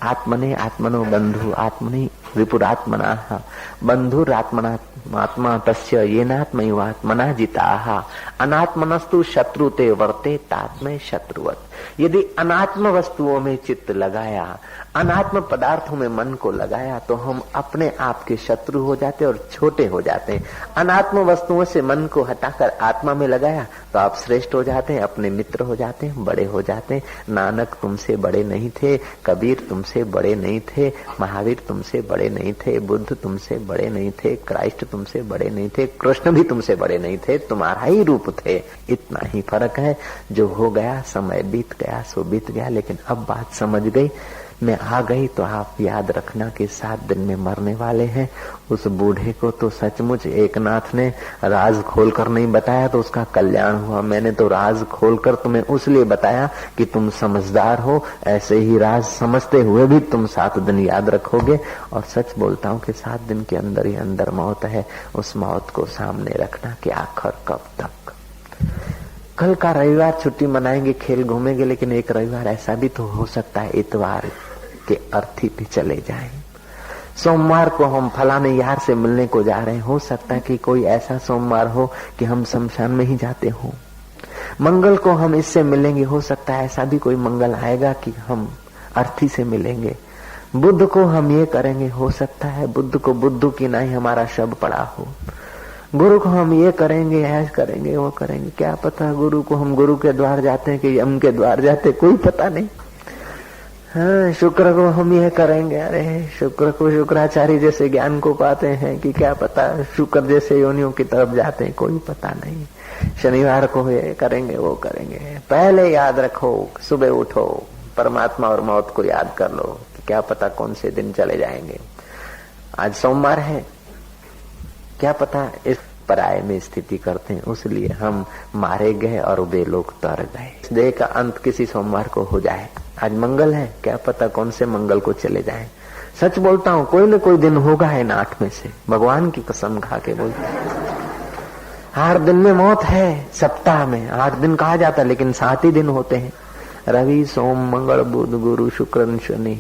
आत्मने आत्मनो बंधु आत्मनि विपुरात्मना बंधुरात्मनात्मा तस्य येनात्मैवात्मना जिताः अनात्मनस्तु शत्रुते वर्ते तात्मय शत्रुवत्। यदि अनात्म वस्तुओं में चित्त लगाया, अनात्म पदार्थों में मन को लगाया तो हम अपने आप के शत्रु हो जाते और छोटे हो जाते हैं। अनात्म वस्तुओं से मन को हटाकर आत्मा में लगाया तो आप श्रेष्ठ हो जाते हैं, अपने मित्र हो जाते हैं, बड़े हो जाते हैं। नानक तुमसे बड़े नहीं थे, कबीर तुमसे बड़े नहीं थे, महावीर तुमसे बड़े नहीं थे, बुद्ध तुमसे बड़े नहीं थे, क्राइस्ट तुमसे बड़े नहीं थे, कृष्ण भी तुमसे बड़े नहीं थे, तुम्हारा ही रूप थे। इतना ही फर्क है। जो हो गया, समय बीत गया सो बीत गया। लेकिन अब बात समझ गई, मैं आ गई तो आप याद रखना कि 7 दिन में मरने वाले हैं। उस बूढ़े को तो सचमुच एकनाथ ने राज खोलकर नहीं बताया तो उसका कल्याण हुआ। मैंने तो राज खोलकर तुम्हें उसलिए बताया कि तुम समझदार हो। ऐसे ही राज समझते हुए भी तुम 7 दिन याद रखोगे। और सच बोलता हूँ कि 7 दिन के अंदर ही अंदर मौत है। उस मौत को सामने रखना कि आखिर कब तक। कल का रविवार छुट्टी मनाएंगे, खेल घूमेंगे, लेकिन एक रविवार ऐसा भी तो हो सकता है इतवार के अर्थी भी चले जाएं। सोमवार को हम फलाने यार से मिलने को जा रहे हैं, हो सकता है कि कोई ऐसा सोमवार हो कि हम शमशान में ही जाते हो। मंगल को हम इससे मिलेंगे, हो सकता है ऐसा भी कोई मंगल आएगा कि हम अर्थी से मिलेंगे। बुद्ध को हम ये करेंगे, हो सकता है बुद्ध को बुद्धू की नहीं हमारा शब पड़ा हो। गुरु को हम ये करेंगे, ऐसा करेंगे, वो करेंगे, क्या पता गुरु को हम गुरु के द्वार जाते हैं कि यम के द्वार जाते, कोई पता नहीं। हाँ, शुक्र को हम ये करेंगे, अरे शुक्र को शुक्राचार्य जैसे ज्ञान को पाते हैं कि क्या पता शुक्र जैसे योनियों की तरफ जाते हैं, कोई पता नहीं। शनिवार को ये करेंगे, वो करेंगे। पहले याद रखो, सुबह उठो, परमात्मा और मौत को याद कर लो कि क्या पता कौन से दिन चले जाएंगे। आज सोमवार है, क्या पता इस पराये में स्थिति करते हैं, उसलिए हम मारे गए और वे लोग तर गए। इस देह का अंत किसी सोमवार को हो जाए। आज मंगल है, क्या पता कौन से मंगल को चले जाएं। सच बोलता हूँ, कोई न कोई दिन होगा इन 8 में से, भगवान की कसम खा के बोलता हूँ। 8 दिन में मौत है, सप्ताह में 8 दिन कहा जाता है, लेकिन 7 ही दिन होते हैं। रवि सोम मंगल बुध गुरु शुक्र शनि,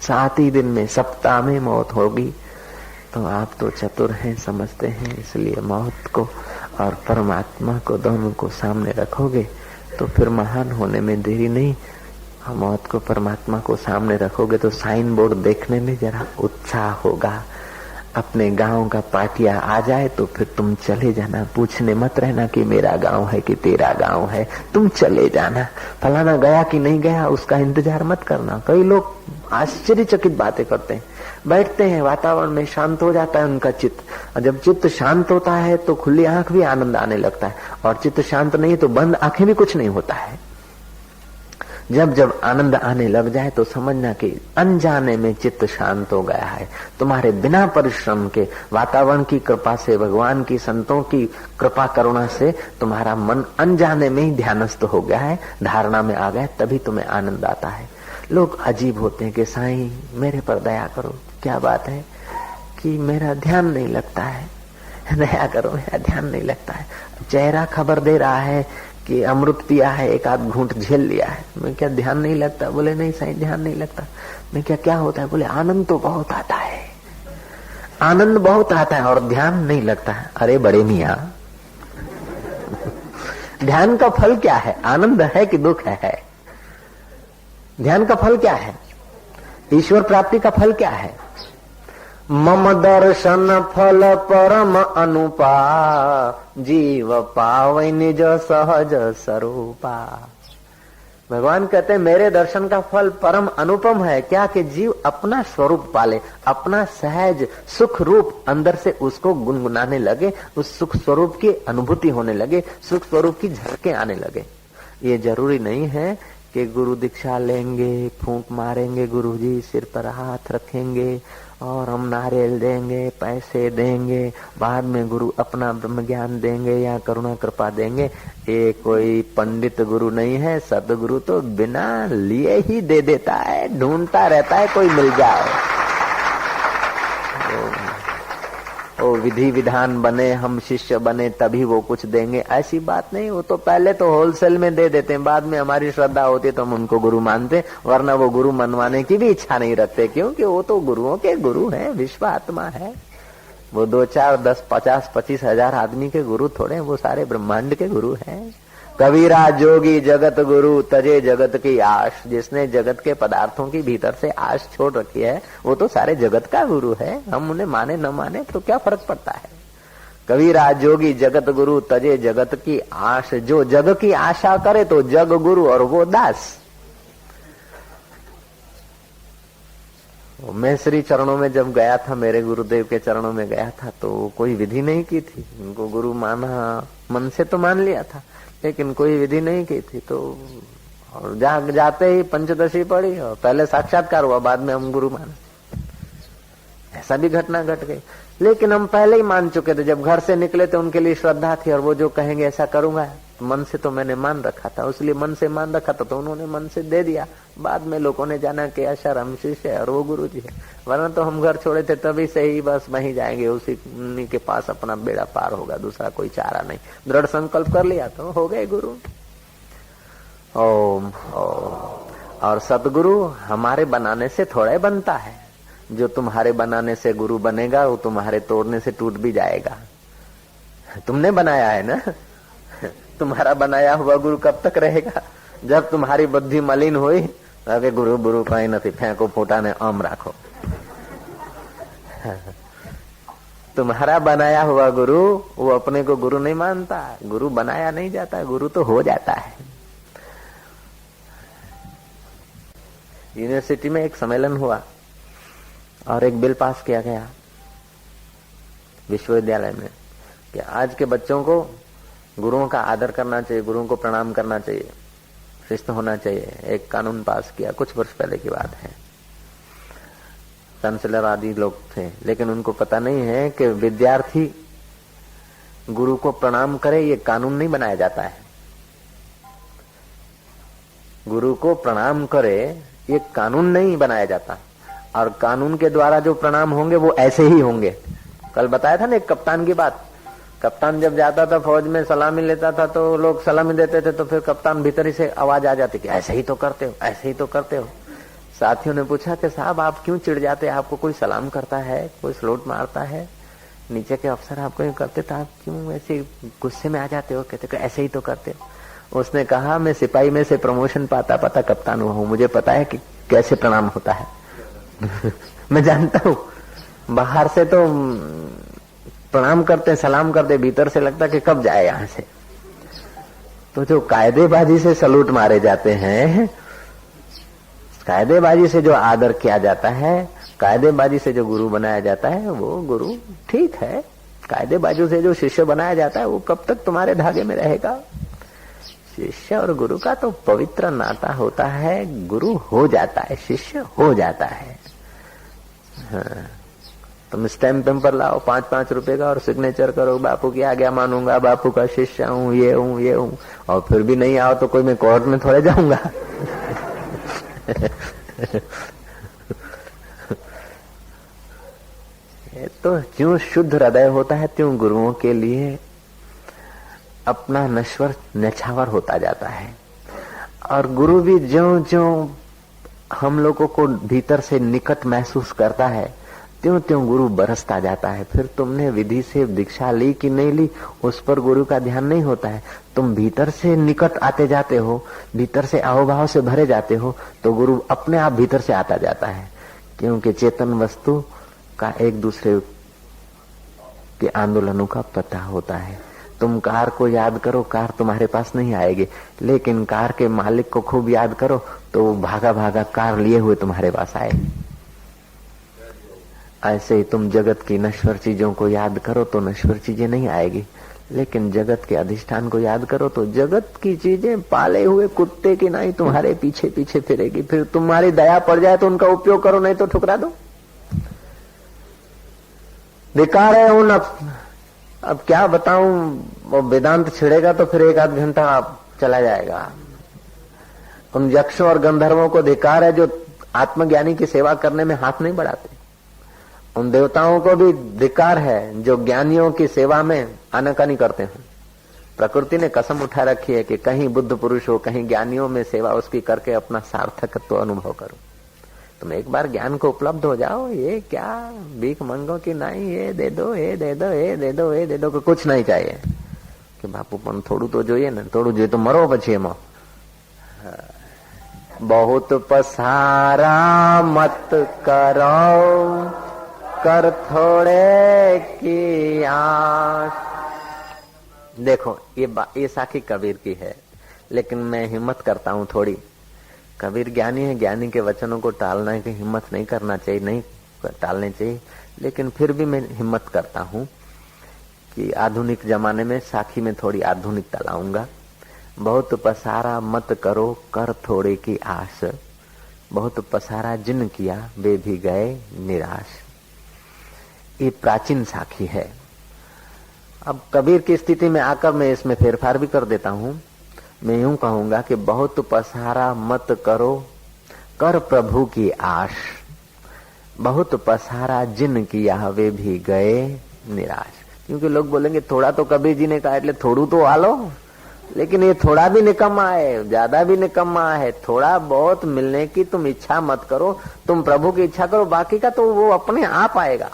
7 ही दिन में सप्ताह में मौत होगी। तो आप तो चतुर हैं, समझते हैं, इसलिए मौत को और परमात्मा को दोनों को सामने रखोगे तो फिर महान होने में देरी नहीं। मौत को परमात्मा को सामने रखोगे तो साइन बोर्ड देखने में जरा उत्साह होगा। अपने गांव का पाटिया आ जाए तो फिर तुम चले जाना, पूछने मत रहना कि मेरा गांव है कि तेरा गांव है, तुम चले जाना। फलाना गया कि नहीं गया उसका इंतजार मत करना। कई लोग आश्चर्यचकित बातें करते हैं, बैठते हैं, वातावरण में शांत हो जाता है उनका चित्त, और जब चित्त शांत होता है तो खुली आंख भी आनंद आने लगता है, और चित्त शांत नहीं तो बंद आंखें भी कुछ नहीं होता है। जब जब आनंद आने लग जाए तो समझना कि अनजाने में चित्त शांत हो गया है। तुम्हारे बिना परिश्रम के वातावरण की कृपा से, भगवान की संतों की कृपा करुणा से तुम्हारा मन अनजाने में ही ध्यानस्थ हो गया है, धारणा में आ गया, तभी तुम्हें आनंद आता है। लोग अजीब होते हैं कि साईं मेरे पर दया करो। क्या बात है कि मेरा ध्यान नहीं लगता है, दया करो मेरा ध्यान नहीं लगता है। चेहरा खबर दे रहा है कि अमृत पिया है, एक आध घूंट झेल लिया है। मैं क्या ध्यान नहीं लगता? बोले नहीं साईं ध्यान नहीं लगता। मैं क्या होता है? बोले आनंद तो बहुत आता है, आनंद बहुत आता है और ध्यान नहीं लगता है। अरे बड़े मियां, ध्यान का फल क्या है? आनंद है कि दुख है? ध्यान का फल क्या है? ईश्वर प्राप्ति का फल क्या है? मम दर्शन फल परम अनुपा, जीव पावै निज सहज स्वरूपा। भगवान कहते हैं मेरे दर्शन का फल परम अनुपम है। क्या? कि जीव अपना स्वरूप पाले, अपना सहज सुख रूप अंदर से उसको गुनगुनाने लगे, उस सुख स्वरूप की अनुभूति होने लगे, सुख स्वरूप की झलकें आने लगे। ये जरूरी नहीं है कि गुरु दीक्षा लेंगे, फूंक मारेंगे, गुरुजी सिर पर हाथ रखेंगे और हम नारियल देंगे, पैसे देंगे, बाद में गुरु अपना ब्रह्म ज्ञान देंगे या करुणा कृपा देंगे। ये कोई पंडित गुरु नहीं है। सदगुरु तो बिना लिए ही दे देता है, ढूंढता रहता है कोई मिल जाए। वो विधि विधान बने, हम शिष्य बने तभी वो कुछ देंगे, ऐसी बात नहीं। वो तो पहले तो होलसेल में दे देते हैं, बाद में हमारी श्रद्धा होती है तो हम उनको गुरु मानते, वरना वो गुरु मनवाने की भी इच्छा नहीं रखते, क्योंकि वो तो गुरुओं के गुरु हैं, विश्व आत्मा है। वो 2, 4, 10, 50, 25 हजार आदमी के गुरु थोड़े, वो सारे ब्रह्मांड के गुरु हैं। कबीरा जोगी जगत गुरु तजे जगत की आश, जिसने जगत के पदार्थों की भीतर से आश छोड़ रखी है वो तो सारे जगत का गुरु है। हम उन्हें माने न माने तो क्या फर्क पड़ता है। कबीरा जोगी जगत गुरु तजे जगत की आश, जो जग की आशा करे तो जग गुरु और वो दास। मैं श्री चरणों में जब गया था, मेरे गुरुदेव के चरणों में गया था, तो कोई विधि नहीं की थी। उनको गुरु माना, मन से तो मान लिया था, लेकिन कोई विधि नहीं की थी। तो और जाते ही पंचदशी पड़ी और पहले साक्षात्कार हुआ, बाद में हम गुरु माने। ऐसा भी घटना घट गई, लेकिन हम पहले ही मान चुके थे। जब घर से निकले तो उनके लिए श्रद्धा थी, और वो जो कहेंगे ऐसा करूंगा, मन से तो मैंने मान रखा था, इसलिए मन से मान रखा था तो उन्होंने मन से दे दिया। बाद में लोगों ने जाना कि अशर हम शिष्य है और वो गुरु जी है, वरना तो हम घर छोड़े थे तभी से ही बस वहीं जाएंगे, उसी के पास अपना बेड़ा पार होगा, दूसरा कोई चारा नहीं। दृढ़ संकल्प कर लिया तो हो गए गुरु। ओम ओम। और सतगुरु हमारे बनाने से थोड़ा ही बनता है, जो तुम्हारे बनाने से गुरु बनेगा वो तुम्हारे तोड़ने से टूट भी जाएगा। तुमने बनाया है ना, तुम्हारा बनाया हुआ गुरु कब तक रहेगा? जब तुम्हारी बुद्धि मलिन हुई, अरे गुरु गुरु कहीं नहीं, फेंको फूटा ने आम राखो। तुम्हारा बनाया हुआ गुरु वो अपने को गुरु नहीं मानता। गुरु बनाया नहीं जाता, गुरु तो हो जाता है। यूनिवर्सिटी में एक सम्मेलन हुआ और एक बिल पास किया गया विश्वविद्यालय में कि आज के बच्चों को गुरुओं का आदर करना चाहिए, गुरुओं को प्रणाम करना चाहिए, शिस्त होना चाहिए। एक कानून पास किया, कुछ वर्ष पहले की बात है। चांसलर आदि लोग थे, लेकिन उनको पता नहीं है कि विद्यार्थी गुरु को प्रणाम करे, ये कानून नहीं बनाया जाता है। गुरु को प्रणाम करे ये कानून नहीं बनाया जाता, और कानून के द्वारा जो प्रणाम होंगे वो ऐसे ही होंगे। कल बताया था ना एक कप्तान की बात। कप्तान जब जाता था फौज में, सलामी लेता था तो लोग सलामी देते थे, तो फिर कप्तान भीतर ही से आवाज आ जाती कि ऐसे ही तो करते हो, ऐसे ही तो करते हो। साथियों ने पूछा कि साहब आप क्यों चिढ़ जाते, आपको कोई सलाम करता है, कोई सलूट मारता है, नीचे के अफसर आपको ये करते तो आप क्यों ऐसे गुस्से में आ जाते हो? कहते ऐसे ही तो करते हो। उसने कहा मैं सिपाही में से प्रमोशन पाता पाता कप्तान हुआ हूं, मुझे पता है कि कैसे प्रणाम होता है। मैं जानता हूं, बाहर से तो प्रणाम करते, सलाम करते, भीतर से लगता कि कब जाए यहां से। तो जो कायदेबाजी से सलूट मारे जाते हैं, कायदेबाजी से जो आदर किया जाता है, कायदेबाजी से जो गुरु बनाया जाता है वो गुरु ठीक है। कायदेबाजी से जो शिष्य बनाया जाता है वो कब तक तुम्हारे धागे में रहेगा? शिष्य और गुरु का तो पवित्र नाता होता है। गुरु हो जाता है, शिष्य हो जाता है। हाँ, तुम स्टैम्प पेपर लाओ 5-5 रुपए का और सिग्नेचर करो, बापू की आज्ञा मानूंगा, बापू का शिष्य हूँ, ये हूँ, ये हूँ, और फिर भी नहीं आओ तो कोई मैं कोर्ट में थोड़े जाऊंगा। तो ज्यों शुद्ध हृदय होता है त्यों गुरुओं के लिए अपना नश्वर नछावर होता जाता है। और गुरु भी ज्यों ज्यों हम लोगों को भीतर से निकट महसूस करता है त्यों त्यों गुरु बरसता जाता है। फिर तुमने विधि से दीक्षा ली कि नहीं ली उस पर गुरु का ध्यान नहीं होता है। तुम भीतर से निकट आते जाते हो, भीतर से अहोभाव से भरे जाते हो, तो गुरु अपने आप भीतर से आता जाता है। क्योंकि चेतन वस्तु का एक दूसरे के आंदोलनों का पता होता है। तुम कार को याद करो, कार तुम्हारे पास नहीं आएगी, लेकिन कार के मालिक को खूब याद करो तो वो भागा भागा कार लिए हुए तुम्हारे पास आएगी। ऐसे ही तुम जगत की नश्वर चीजों को याद करो तो नश्वर चीजें नहीं आएगी, लेकिन जगत के अधिष्ठान को याद करो तो जगत की चीजें पाले हुए कुत्ते की नहीं तुम्हारे पीछे पीछे फिरेगी। फिर तुम्हारी दया पड़ जाए तो उनका उपयोग करो, नहीं तो ठुकरा दो। धिक्कार है उन अब क्या बताऊं, वो वेदांत छिड़ेगा तो फिर 1-8 घंटा चला जाएगा। उन यक्षों और गंधर्वों को धिक्कार है जो आत्मज्ञानी की सेवा करने में हाथ नहीं बढ़ाते। उन देवताओं को भी धिक्कार है जो ज्ञानियों की सेवा में आनाकानी करते हैं। प्रकृति ने कसम उठा रखी है कि कहीं बुद्ध पुरुष हो, कहीं ज्ञानियों में सेवा उसकी करके अपना सार्थकत्व अनुभव करो। तुम एक बार ज्ञान को उपलब्ध हो जाओ, ये क्या भीख मंगो कि नहीं, ये दे दो, ये दे दो, ये दे दो, ये दे दो, कुछ नहीं चाहिए कि बापू पण थोड़ू तो જોઈએ ને, થોડું જોઈએ તો મરો પછી એમાં। बहुत पसारा मत करो, कर थोड़े की आस। देखो ये साखी कबीर की है, लेकिन मैं हिम्मत करता हूँ थोड़ी। कबीर ज्ञानी है, ज्ञानी के वचनों को टालने की हिम्मत नहीं करना चाहिए, नहीं टालने चाहिए, लेकिन फिर भी मैं हिम्मत करता हूँ कि आधुनिक जमाने में साखी में थोड़ी आधुनिकता लाऊंगा। बहुत पसारा मत करो, कर थोड़े की आस, बहुत पसारा जिन किया वे भी गए निराश। ये प्राचीन साखी है। अब कबीर की स्थिति में आकर मैं इसमें फेरफार भी कर देता हूँ। मैं यूं कहूंगा कि बहुत पसारा मत करो, कर प्रभु की आश, बहुत पसारा जिन किया वे भी गए निराश। क्योंकि लोग बोलेंगे थोड़ा तो कबीर जी ने कहा એટલે થોડું तो आलो, लेकिन ये थोड़ा भी निकम्मा है, ज्यादा भी निकम्मा है। थोड़ा बहुत मिलने की तुम इच्छा मत करो, तुम प्रभु की इच्छा करो, बाकी का तो वो अपने आप आएगा।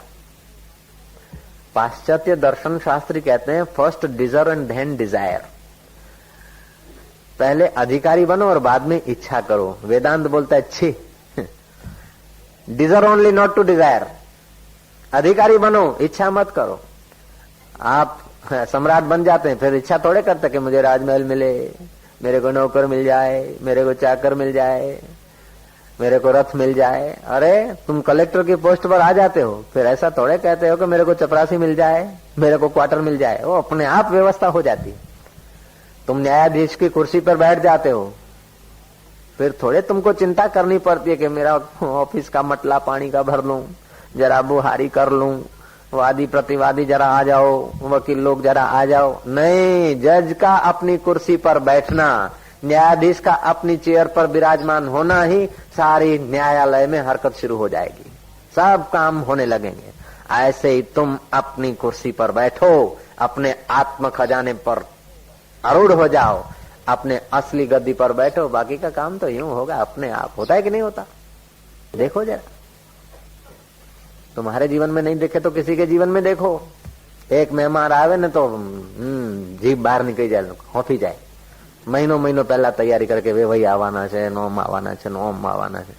पाश्चात्य दर्शन शास्त्री कहते हैं first deserve and then desire. पहले अधिकारी बनो और बाद में इच्छा करो। वेदांत बोलता है छी, deserve only not to desire. अधिकारी बनो, इच्छा मत करो। आप सम्राट बन जाते हैं, फिर इच्छा थोड़े करते कि मुझे राजमहल मिले, मेरे को नौकर मिल जाए, मेरे को चाकर मिल जाए, मेरे को रथ मिल जाए। अरे तुम कलेक्टर की पोस्ट पर आ जाते हो, फिर ऐसा थोड़े कहते हो कि मेरे को चपरासी मिल जाए, मेरे को क्वार्टर मिल जाए। वो अपने आप व्यवस्था हो जाती है। तुम न्यायाधीश की कुर्सी पर बैठ जाते हो, फिर थोड़े तुमको चिंता करनी पड़ती है कि मेरा ऑफिस का मटला पानी का भर लूं, जरा बुहारी कर लूं, वादी प्रतिवादी जरा आ जाओ, वकील लोग जरा आ जाओ। नहीं, जज का अपनी कुर्सी पर बैठना, न्यायाधीश का अपनी चेयर पर विराजमान होना ही सारी न्यायालय में हरकत शुरू हो जाएगी, सब काम होने लगेंगे। ऐसे ही तुम अपनी कुर्सी पर बैठो, अपने आत्म खजाने पर आरूढ़ हो जाओ, अपने असली गद्दी पर बैठो, बाकी का काम तो यूं होगा अपने आप। होता है कि नहीं होता? देखो जरा, तुम्हारे जीवन में नहीं देखे तो किसी के जीवन में देखो। एक मेहमान आवे ने तो जीभ બહાર નીકળી જાય, હોફી જાય। મહિનો મહિનો પહેલા તૈયારી करके वे वही आवाना છે, नोम आवाना છે, नोम आवाना છે।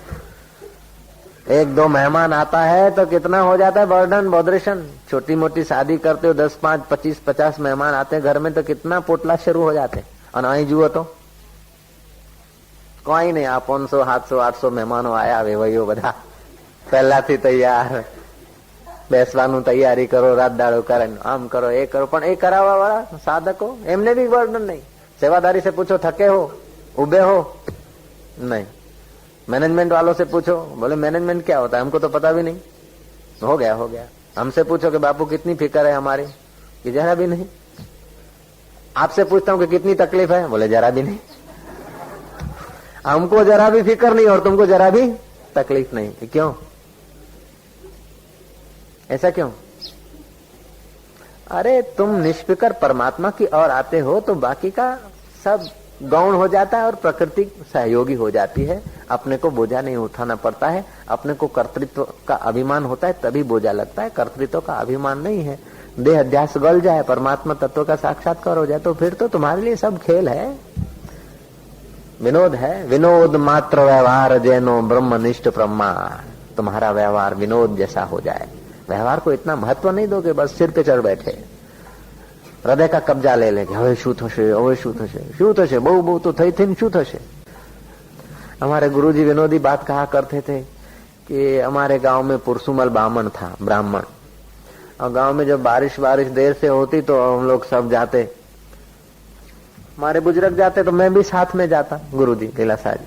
एक दो मेहमान आता है तो कितना हो जाता है बर्डन, बॉदरेशन। छोटी मोटी शादी करते हो, 10, 5, 25, 50 मेहमान आते हैं घर में तो कितना पोटला शुरू हो जाते हैं। और અહીં જુઓ તો કોઈ નહીં, આ 500, 700, 800 મહેમાનો આયા, વેવાઈઓ બધા પહેલાથી તૈયાર, બેસવાનું તૈયારી કરો, રાત દાડો કરે, આમ કરો, એ કરો। પણ એ કરાવવા વાળા સાધકો, એમને બી બર્ડન નહીં। सेवादारी से पूछो थके हो, उबे हो? नहीं। मैनेजमेंट वालों से पूछो, बोले मैनेजमेंट क्या होता है, हमको तो पता भी नहीं। हो गया हो गया। हमसे पूछो कि बापू कितनी फिक्र है हमारी, कि जरा भी नहीं। आपसे पूछता हूँ कि कितनी तकलीफ है, बोले जरा भी नहीं। हमको जरा भी फिक्र नहीं और तुमको जरा भी तकलीफ नहीं। क्यों? ऐसा क्यों? अरे तुम निष्फिकर परमात्मा की ओर आते हो तो बाकी का सब गौण हो जाता है और प्रकृति सहयोगी हो जाती है। अपने को बोझा नहीं उठाना पड़ता है। अपने को कर्तृत्व का अभिमान होता है तभी बोझा लगता है, कर्तृत्व का अभिमान नहीं है। देह अध्यास गल जाए, परमात्मा तत्व का साक्षात्कार हो जाए तो फिर तो तुम्हारे लिए सब खेल है, विनोद है। विनोद मात्र व्यवहार जैनो ब्रह्मनिष्ठ प्रमाण। तुम्हारा व्यवहार विनोद जैसा हो जाए। व्यवहार को इतना महत्व नहीं दो कि बस सिर पे चढ़ बैठे, हृदय का कब्जा ले लेंगे। હવે શું થશે, હવે શું થશે, શું થશે, બહુ બહુ તો થઈ થઈને શું થશે। हमारे गुरुजी विनोदी बात कहा करते थे कि हमारे गांव में पुरसुमल ब्राह्मण था, ब्राह्मण। और गांव में जब बारिश देर से होती तो हम लोग सब जाते, हमारे बुजुर्ग जाते तो मैं भी साथ में जाता, गुरुजी कैलासा जी।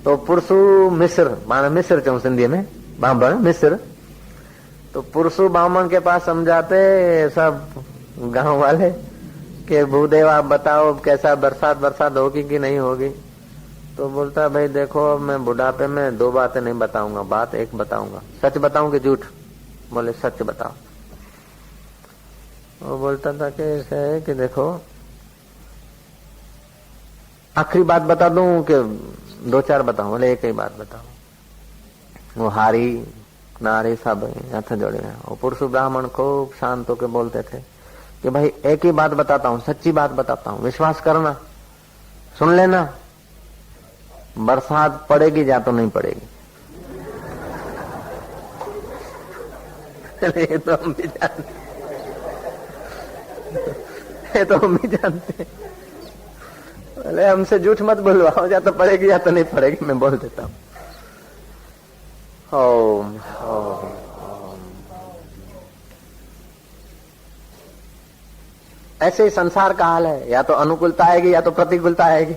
तो पुरसु मिस्र, माना मिस्र चऊं सिंधी में, ब्राह्मण मिस्र। तो पुरसु ब्राह्मण के पास समझाते सब गांव वाले कि भूदेव आप बताओ कैसा बरसात होगी कि नहीं होगी। तो बोलता भाई देखो मैं बुढ़ापे में 2 बातें नहीं बताऊंगा, बात एक बताऊंगा। सच बताऊं कि झूठ? बोले सच बताओ। वो बोलता था कि ऐसा है कि देखो, आखिरी बात बता दूं कि दो चार बताऊं? बोले एक ही बात बताओ। वो हारी नारी सब हाथ जोड़े हैं। वो पुरुष ब्राह्मण खूब शांत होकर बोलते थे कि भाई एक ही बात बताता हूँ, सच्ची बात बताता हूँ, विश्वास करना, सुन लेना, बरसात पड़ेगी या तो नहीं पड़ेगी। ये तो हम भी जानते, ये तो हम भी जानते। बोले हमसे झूठ मत बुलवाओ, या तो पड़ेगी या तो नहीं पड़ेगी, मैं बोल देता हूँ। ओम ओम ओम। ऐसे ही संसार का हाल है, या तो अनुकूलता आएगी या तो प्रतिकूलता आएगी,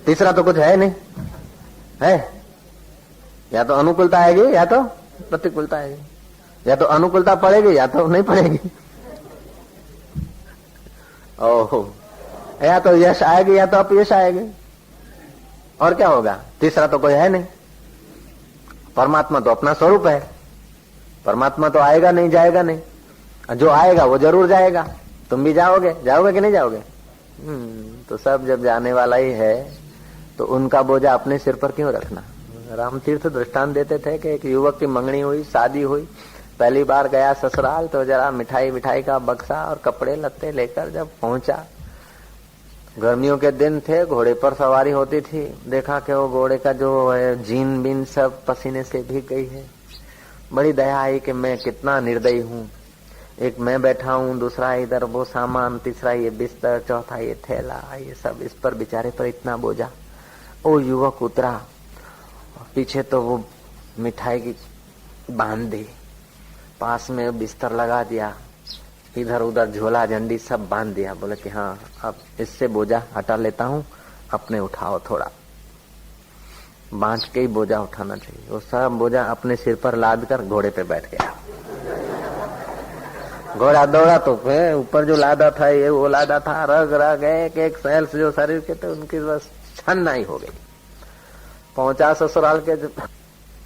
तीसरा तो कुछ है नहीं है। या तो अनुकूलता आएगी या तो प्रतिकूलता आएगी, या तो अनुकूलता पड़ेगी या तो नहीं पड़ेगी। ओहो, या तो यश आएगी या तो अपयश आएगी, और क्या होगा? तीसरा तो कोई है नहीं। परमात्मा तो अपना स्वरूप है, परमात्मा तो आएगा नहीं जाएगा नहीं, जो आएगा वो जरूर जाएगा। तुम भी जाओगे, जाओगे कि नहीं जाओगे? तो सब जब जाने वाला ही है तो उनका बोझा अपने सिर पर क्यों रखना? रामतीर्थ दृष्टांत देते थे कि एक युवक की मंगनी हुई, शादी हुई, पहली बार गया ससुराल तो जरा मिठाई का बक्सा और कपड़े लत्ते लेकर जब पहुंचा, गर्मियों के दिन थे, घोड़े पर सवारी होती थी, देखा कि वो घोड़े का जो है जीन बीन सब पसीने से भीग गई है। बड़ी दया आई कि मैं कितना निर्दयी हूँ, एक मैं बैठा हूँ, दूसरा इधर वो सामान, तीसरा ये बिस्तर, चौथा ये थैला, ये सब इस पर बेचारे पर इतना बोझा। वो युवक उतरा, पीछे तो वो मिठाई की बांध दी, पास में बिस्तर लगा दिया, इधर उधर झोला झंडी सब बांध दिया। बोले कि हाँ अब इससे बोझा हटा लेता हूँ, अपने उठाओ थोड़ा। बांध के ही बोझा उठाना चाहिए। वो सब बोझा अपने सिर पर लाद कर घोड़े पे बैठ गया। घोड़ा दौड़ा तो ऊपर जो लादा था ये वो लादा था, रग रग एक सेल्स जो शरीर के थे उनकी बस छन्ना ही हो गई। पहुंचा ससुराल के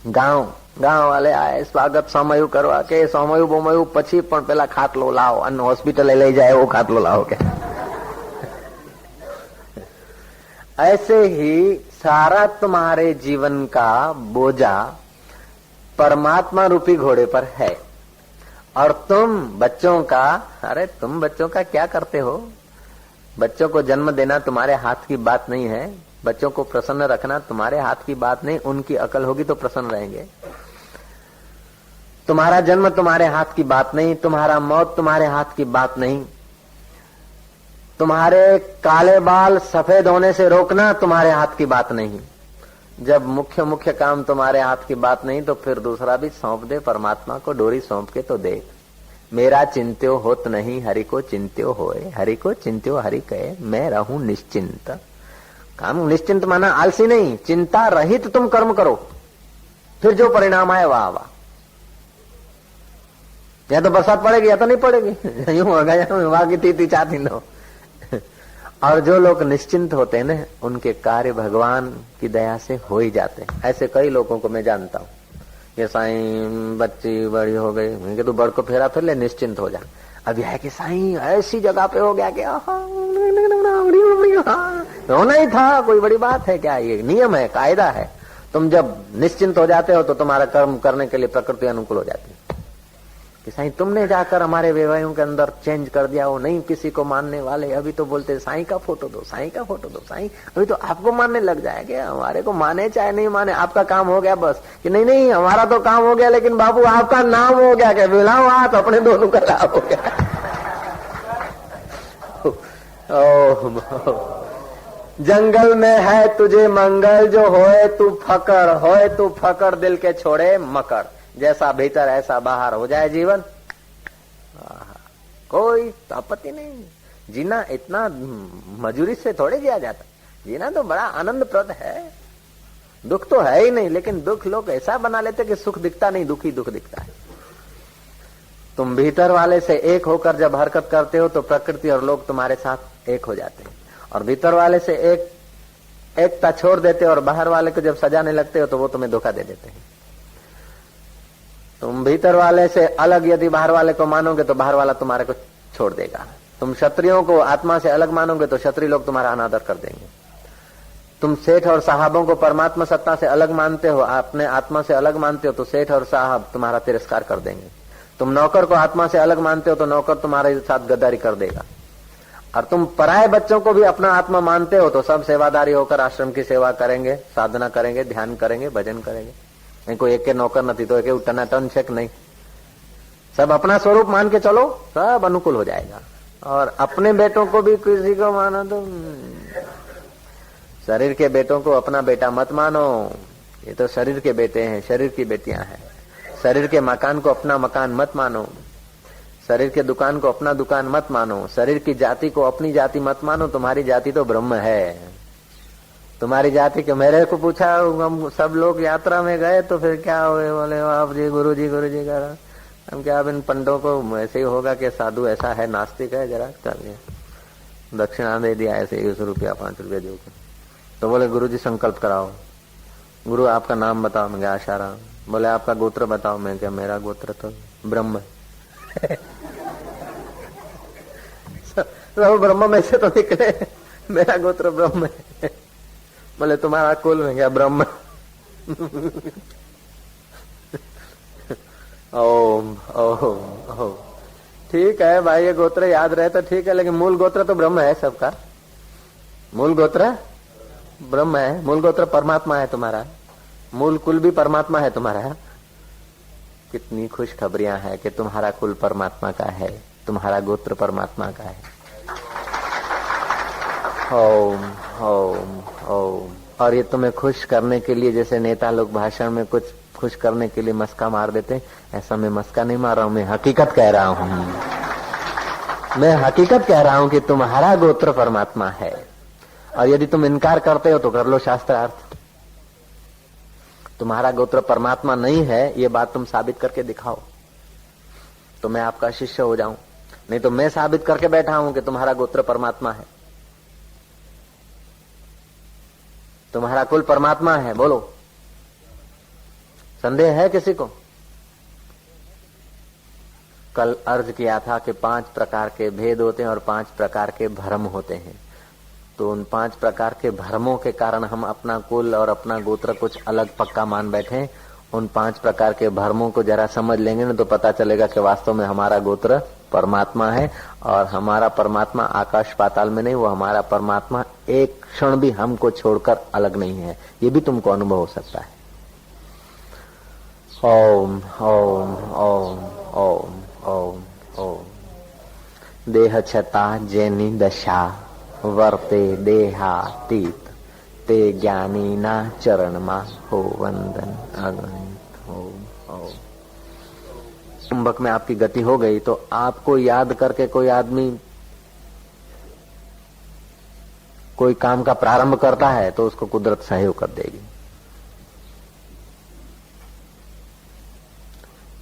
गांव वाले आए, स्वागत सोमयु करवा के, सोमयु बोमयु पछी पण पेला खाटलो लाओ, अन्न हॉस्पिटल ले जाए वो खाटलो लाओ के। ऐसे ही सारा तुम्हारे जीवन का बोझा परमात्मा रूपी घोड़े पर है, और तुम बच्चों का, अरे तुम बच्चों का क्या करते हो? बच्चों को जन्म देना तुम्हारे हाथ की बात नहीं है, बच्चों को प्रसन्न रखना तुम्हारे हाथ की बात नहीं, उनकी अकल होगी तो प्रसन्न रहेंगे। तुम्हारा जन्म तुम्हारे हाथ की बात नहीं, तुम्हारा मौत तुम्हारे हाथ की बात नहीं, तुम्हारे काले बाल सफेद होने से रोकना तुम्हारे हाथ की बात नहीं। जब मुख्य काम तुम्हारे हाथ की बात नहीं तो फिर दूसरा भी सौंप दे परमात्मा को, डोरी सौंप के तो देख। मेरा चिंत्यो होत नहीं, हरि को चिंत्यो होए, हरि को चिंत्यो हरि कहे, मैं रहूं निश्चिंत। काम निश्चिंत माना आलसी नहीं, चिंता रहित तुम कर्म करो, फिर जो परिणाम आए वाह वाह। या तो बरसात पड़ेगी या तो नहीं पड़ेगी, यूं होगा या वहां की तीती चाहती नो। और जो लोग निश्चिंत होते हैं ना, उनके कार्य भगवान की दया से हो ही जाते हैं। ऐसे कई लोगों को मैं जानता हूँ। ये साईं बच्ची बड़ी हो गई, मैं तू बड़ को फेरा फिर ले, निश्चिंत हो जा। अब यह है कि साईं ऐसी जगह पे हो गया कि होना ही था, कोई बड़ी बात है क्या? ये नियम है, कायदा है। तुम जब निश्चिंत हो जाते हो तो तुम्हारा कर्म करने के लिए प्रकृति अनुकूल हो जाती है। कि साईं तुमने जाकर हमारे व्यवहारों के अंदर चेंज कर दिया, वो नहीं किसी को मानने वाले, अभी तो बोलते साईं का फोटो दो, साईं का फोटो दो, साईं अभी तो आपको मानने लग जाएंगे। हमारे को माने चाहे नहीं माने, आपका काम हो गया बस। कि नहीं हमारा तो काम हो गया, लेकिन बाबू आपका नाम हो गया, क्या मिलाओ हाथ अपने दोनों का नाम हो गया। जंगल में है तुझे मंगल, जो होए तू फकर दिल के छोड़े मकर। जैसा भीतर ऐसा बाहर हो जाए जीवन, कोई आपत्ति नहीं। जीना इतना मजूरी से थोड़े जिया जाता, जीना तो बड़ा आनंदप्रद है। दुख तो है ही नहीं, लेकिन दुख लोग ऐसा बना लेते कि सुख दिखता नहीं, दुख ही दुख दिखता है। तुम भीतर वाले से एक होकर जब हरकत करते हो तो प्रकृति और लोग तुम्हारे साथ एक हो जाते हैं, और भीतर वाले से एकता छोड़ देते हो और बाहर वाले को जब सजाने लगते हो तो वो तुम्हें धोखा दे देते हैं। तुम भीतर वाले से अलग यदि बाहर वाले को मानोगे तो बाहर वाला तुम्हारे को छोड़ देगा। तुम क्षत्रियों को आत्मा से अलग मानोगे तो क्षत्रिय लोग तुम्हारा अनादर कर देंगे। तुम सेठ और साहबों को परमात्मा सत्ता से अलग मानते हो, अपने आत्मा से अलग मानते हो, तो सेठ और साहब तुम्हारा तिरस्कार कर देंगे। तुम नौकर को आत्मा से अलग मानते हो तो नौकर तुम्हारे साथ गद्दारी कर देगा। और तुम पराये बच्चों को भी अपना आत्मा मानते हो तो सब सेवादारी होकर आश्रम की सेवा करेंगे, साधना करेंगे, ध्यान करेंगे, भजन करेंगे। कोई एक के नौकर नहीं तो एक टनाटन छेक नहीं, सब अपना स्वरूप मान के चलो, सब अनुकूल हो जाएगा। और अपने बेटों को भी किसी को मानो तो शरीर के बेटों को अपना बेटा मत मानो, ये तो शरीर के बेटे हैं, शरीर की बेटियां हैं। शरीर के मकान को अपना मकान मत मानो, शरीर के दुकान को अपना दुकान मत मानो, शरीर की जाति को अपनी जाति मत मानो। तुम्हारी जाति तो ब्रह्म है। तुम्हारी जाति के मेरे को पूछा, हम सब लोग यात्रा में गए तो फिर क्या हुए? बोले आप जी गुरु जी कह रहा। हम क्या अब इन पंडों को ऐसे ही होगा कि साधु ऐसा है, नास्तिक है, जरा चलिए दक्षिणा दे दिया ऐसे 1 रुपया 5 रुपया जो। तो बोले गुरु जी संकल्प कराओ। गुरु आपका नाम बताओ। मैं क्या आशाराम। बोले आपका गोत्र बताओ। मैं क्या मेरा गोत्र तो ब्रह्म है। तो ब्रह्म में से तो निकले, मेरा गोत्र ब्रह्म है। बोले तुम्हारा कुल में क्या? ब्रह्म। ओम ओम ओम। ठीक है भाई, ये गोत्र याद रहे तो ठीक है, लेकिन मूल गोत्र तो ब्रह्म है सबका। मूल गोत्र ब्रह्म है, मूल गोत्र परमात्मा है तुम्हारा, मूल कुल भी परमात्मा है तुम्हारा। कितनी खुशखबरियां है कि तुम्हारा कुल परमात्मा का है, तुम्हारा गोत्र परमात्मा का है। ओम ओम ओम। और ये तुम्हें खुश करने के लिए, जैसे नेता लोग भाषण में कुछ खुश करने के लिए मस्का मार देते, ऐसा मैं मस्का नहीं मार रहा हूं, मैं हकीकत कह रहा हूं। मैं हकीकत कह रहा हूं कि तुम्हारा गोत्र परमात्मा है। और यदि तुम इनकार करते हो तो कर लो शास्त्रार्थ। तुम्हारा गोत्र परमात्मा नहीं है, ये बात तुम साबित करके दिखाओ तो मैं आपका शिष्य हो जाऊं। नहीं तो मैं साबित करके बैठा हूं कि तुम्हारा गोत्र परमात्मा है, तुम्हारा कुल परमात्मा है। बोलो, संदेह है किसी को? कल अर्ज किया था कि 5 प्रकार के भेद होते हैं और 5 प्रकार के भ्रम होते हैं। तो उन 5 प्रकार के भ्रमों के कारण हम अपना कुल और अपना गोत्र कुछ अलग पक्का मान बैठे। उन 5 प्रकार के भ्रमों को जरा समझ लेंगे ना तो पता चलेगा कि वास्तव में हमारा गोत्र परमात्मा है। और हमारा परमात्मा आकाश पाताल में नहीं, वो हमारा परमात्मा एक क्षण भी हमको छोड़कर अलग नहीं है। ये भी तुमको अनुभव हो सकता है। ओम ओम ओम ओम ओम ओम। देह छता जैनी दशा वर्ते देहातीत, ते ज्ञानी ना चरण मा हो वंदन अगणित। ओम ओम। कुंभक में आपकी गति हो गई तो आपको याद करके कोई आदमी कोई काम का प्रारंभ करता है तो उसको कुदरत सहयोग कर देगी।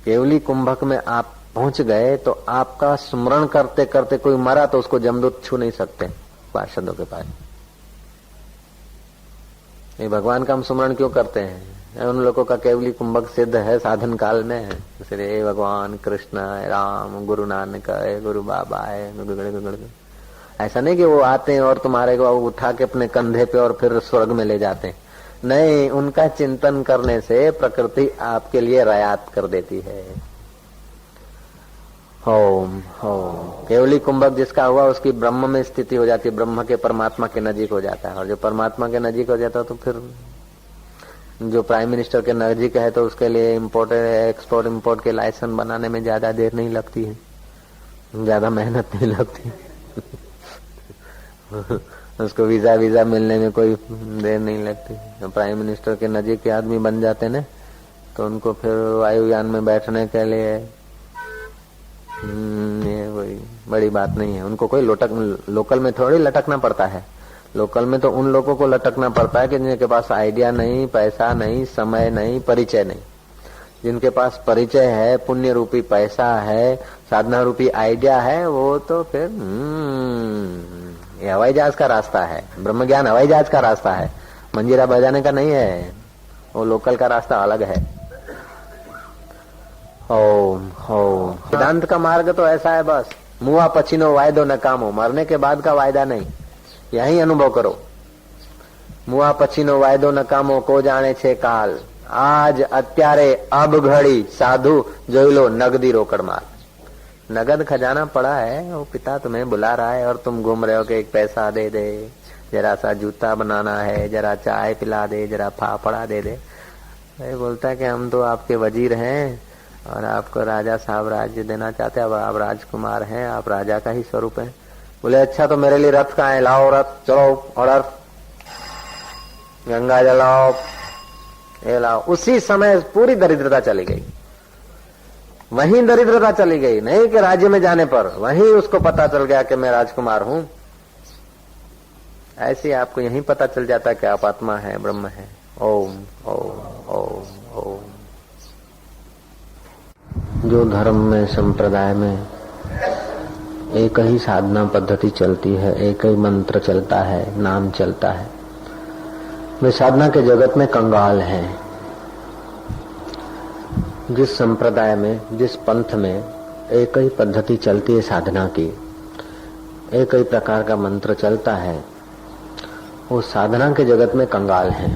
केवली कुंभक में आप पहुंच गए तो आपका स्मरण करते करते कोई मरा तो उसको जमदूत छू नहीं सकते पार्षदों के पास। ये भगवान का हम स्मरण क्यों करते हैं? उन लोगों का केवली कुंभक सिद्ध है, साधन काल में है। इसलिए भगवान कृष्ण है, राम, गुरु नानक है, गुरु बाबा है। ऐसा नहीं कि वो आते हैं और तुम्हारे को उठा के अपने कंधे पे और फिर स्वर्ग में ले जाते हैं। नहीं, उनका चिंतन करने से प्रकृति आपके लिए रियायत कर देती है। ओम ओम। केवली कुंभक जिसका हुआ उसकी ब्रह्म में स्थिति हो जाती है, ब्रह्म के परमात्मा के नजीक हो जाता है। और जो परमात्मा के नजीक हो जाता है तो फिर जो प्राइम मिनिस्टर के नजीक है तो उसके लिए इम्पोर्ट एक्सपोर्ट इम्पोर्ट के लाइसेंस बनाने में ज्यादा देर नहीं लगती है, ज्यादा मेहनत नहीं लगती। उसको वीजा मिलने में कोई देर नहीं लगती। प्राइम मिनिस्टर के नजीक के आदमी बन जाते ना तो उनको फिर वायुयान में बैठने के लिए ये कोई बड़ी बात नहीं है। उनको कोई लोकल में थोड़ी लटकना पड़ता है। लोकल में तो उन लोगों को लटकना पड़ता है कि जिनके पास आइडिया नहीं, पैसा नहीं, समय नहीं, परिचय नहीं। जिनके पास परिचय है, पुण्य रूपी पैसा है, साधना रूपी आइडिया है, वो तो फिर ये हवाई जहाज का रास्ता है। ब्रह्म ज्ञान हवाई जहाज का रास्ता है, मंजीरा बजाने का नहीं है। वो लोकल का रास्ता अलग है। ओम ओम। वेदांत का मार्ग तो ऐसा है, बस मुआ पछीनो वायदो नकामो, मरने के बाद का वायदा नहीं, यही अनुभव करो। मुआ पछीनो वायदो नकामो को जाने छे काल, आज અત્યારે अब घड़ी साधु જોઈ लो नगदी रोकड़ माल। नगद खजाना पड़ा है, वो पिता तुम्हें बुला रहा है और तुम घूम रहे हो कि एक पैसा दे दे, जरा सा जूता बनाना है, जरा चाय पिला दे, जरा फाफड़ा दे दे। ये बोलता है कि हम तो आपके वजीर हैं और आपको राजा साहब राज्य देना चाहते हैं, अब आप राजकुमार हैं, आप राजा का ही स्वरूप है। बोले अच्छा तो मेरे लिए रथ कहाँ है, लाओ रथ, चलो ऑर्डर, गंगा जल लाओ, ये लाओ। उसी समय पूरी दरिद्रता चली गई, वहीं दरिद्रता चली गई, नहीं कि राज्य में जाने पर, वहीं उसको पता चल गया कि मैं राजकुमार हूं। ऐसे आपको यहीं पता चल जाता कि आप आत्मा है, ब्रह्म है। ओम ओम ओम ओम। जो धर्म में, संप्रदाय में एक ही साधना पद्धति चलती है, एक ही मंत्र चलता है, नाम चलता है, वे साधना के जगत में कंगाल हैं। जिस संप्रदाय में, जिस पंथ में एक ही पद्धति चलती है साधना की, एक ही प्रकार का मंत्र चलता है, वो साधना के जगत में कंगाल हैं।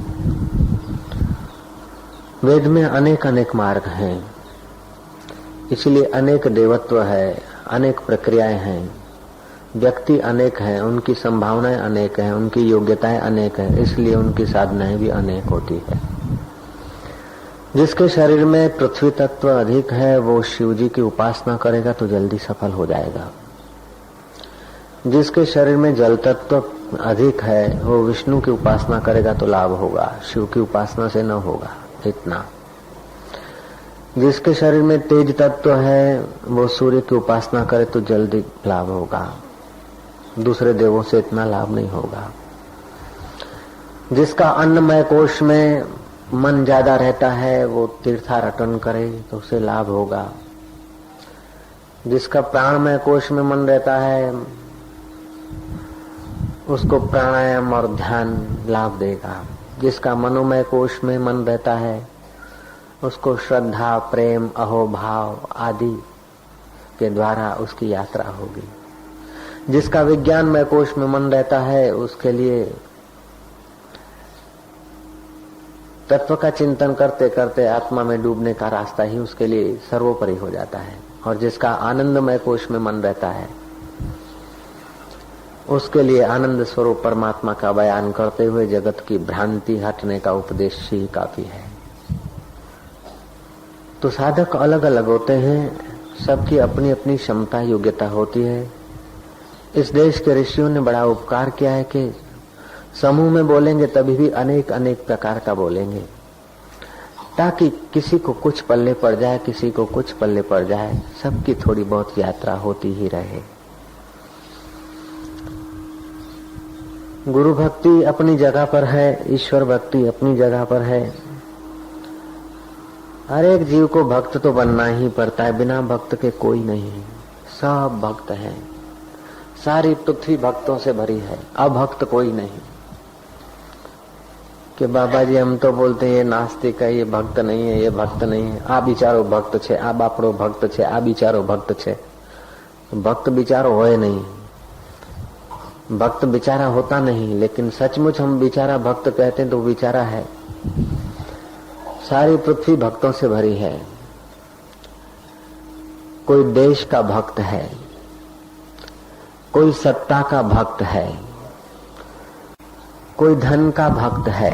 वेद में अनेक अनेक मार्ग हैं, इसलिए अनेक देवत्व है, अनेक प्रक्रियाएं हैं, व्यक्ति अनेक हैं, उनकी संभावनाएं अनेक हैं, उनकी योग्यताएं अनेक हैं, इसलिए उनकी साधनाएं भी अनेक होती है। जिसके शरीर में पृथ्वी तत्व अधिक है वो शिव जी की उपासना करेगा तो जल्दी सफल हो जाएगा। जिसके शरीर में जल तत्व अधिक है वो विष्णु की उपासना करेगा तो लाभ होगा, शिव की उपासना से न होगा। इतना। जिसके शरीर में तेज तत्व है वो सूर्य की उपासना करे तो जल्दी लाभ होगा, दूसरे देवों से इतना लाभ नहीं होगा। जिसका अन्नमय कोश में मन ज्यादा रहता है वो तीर्थाटन करे तो उसे लाभ होगा। जिसका प्राणमय कोश में मन रहता है उसको प्राणायाम और ध्यान लाभ देगा। जिसका मनोमय कोश में मन रहता है उसको श्रद्धा, प्रेम, अहोभाव आदि के द्वारा उसकी यात्रा होगी। जिसका विज्ञानमय कोश में मन रहता है उसके लिए तत्व का चिंतन करते करते आत्मा में डूबने का रास्ता ही उसके लिए सर्वोपरि हो जाता है। और जिसका आनंदमय कोश में मन रहता है उसके लिए आनंद स्वरूप परमात्मा का बयान करते हुए जगत की भ्रांति हटने का उपदेश ही काफी है। तो साधक अलग अलग होते हैं, सबकी अपनी अपनी क्षमता योग्यता होती है। इस देश के ऋषियों ने बड़ा उपकार किया है कि समूह में बोलेंगे तभी भी अनेक अनेक प्रकार का बोलेंगे, ताकि किसी को कुछ पल्ले पड़ जाए, किसी को कुछ पल्ले पड़ जाए, सबकी थोड़ी बहुत यात्रा होती ही रहे। गुरु भक्ति अपनी जगह पर है, ईश्वर भक्ति अपनी जगह पर है। हर एक जीव को भक्त तो बनना ही पड़ता है, बिना भक्त के कोई नहीं है। सब भक्त हैं, सारी पृथ्वी भक्तों से भरी है, अभक्त कोई नहीं। कि बाबा जी हम तो बोलते हैं ये नास्तिक है, ये भक्त नहीं है, ये भक्त नहीं है, आ बिचारो भक्त छे, आ बापड़ो भक्त छे, आ बिचारो भक्त छे। भक्त बिचारो होए नहीं, भक्त बिचारा होता नहीं, लेकिन सचमुच हम बिचारा भक्त कहते हैं तो बिचारा है। सारी पृथ्वी भक्तों से भरी है। कोई देश का भक्त है, कोई सत्ता का भक्त है, कोई धन का भक्त है,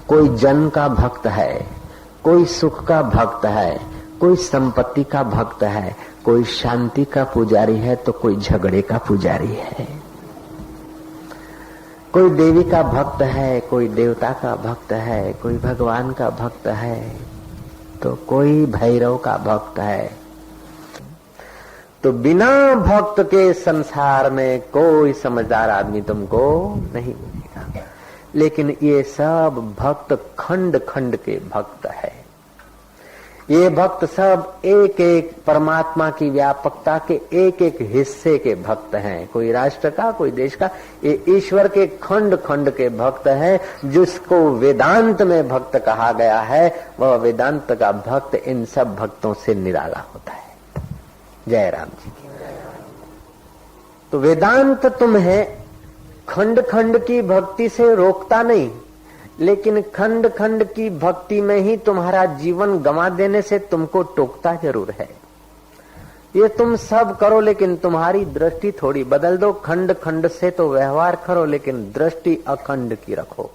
कोई जन का भक्त है, कोई सुख का भक्त है, कोई संपत्ति का भक्त है, कोई शांति का पुजारी है तो कोई झगड़े का पुजारी है। कोई देवी का भक्त है, कोई देवता का भक्त है, कोई भगवान का भक्त है तो कोई भैरव का भक्त है। तो बिना भक्त के संसार में कोई समझदार आदमी तुमको नहीं मिलेगा। लेकिन ये सब भक्त खंड खंड के भक्त है। ये भक्त सब एक एक परमात्मा की व्यापकता के एक एक हिस्से के भक्त हैं। कोई राष्ट्र का, कोई देश का, ये ईश्वर के खंड खंड के भक्त हैं। जिसको वेदांत में भक्त कहा गया है, वह वेदांत का भक्त इन सब भक्तों से निराला होता है। जय राम जी की। तो वेदांत तुम्हें खंड खंड की भक्ति से रोकता नहीं, लेकिन खंड खंड की भक्ति में ही तुम्हारा जीवन गंवा देने से तुमको टोकता जरूर है। ये तुम सब करो, लेकिन तुम्हारी दृष्टि थोड़ी बदल दो। खंड खंड से तो व्यवहार करो, लेकिन दृष्टि अखंड की रखो।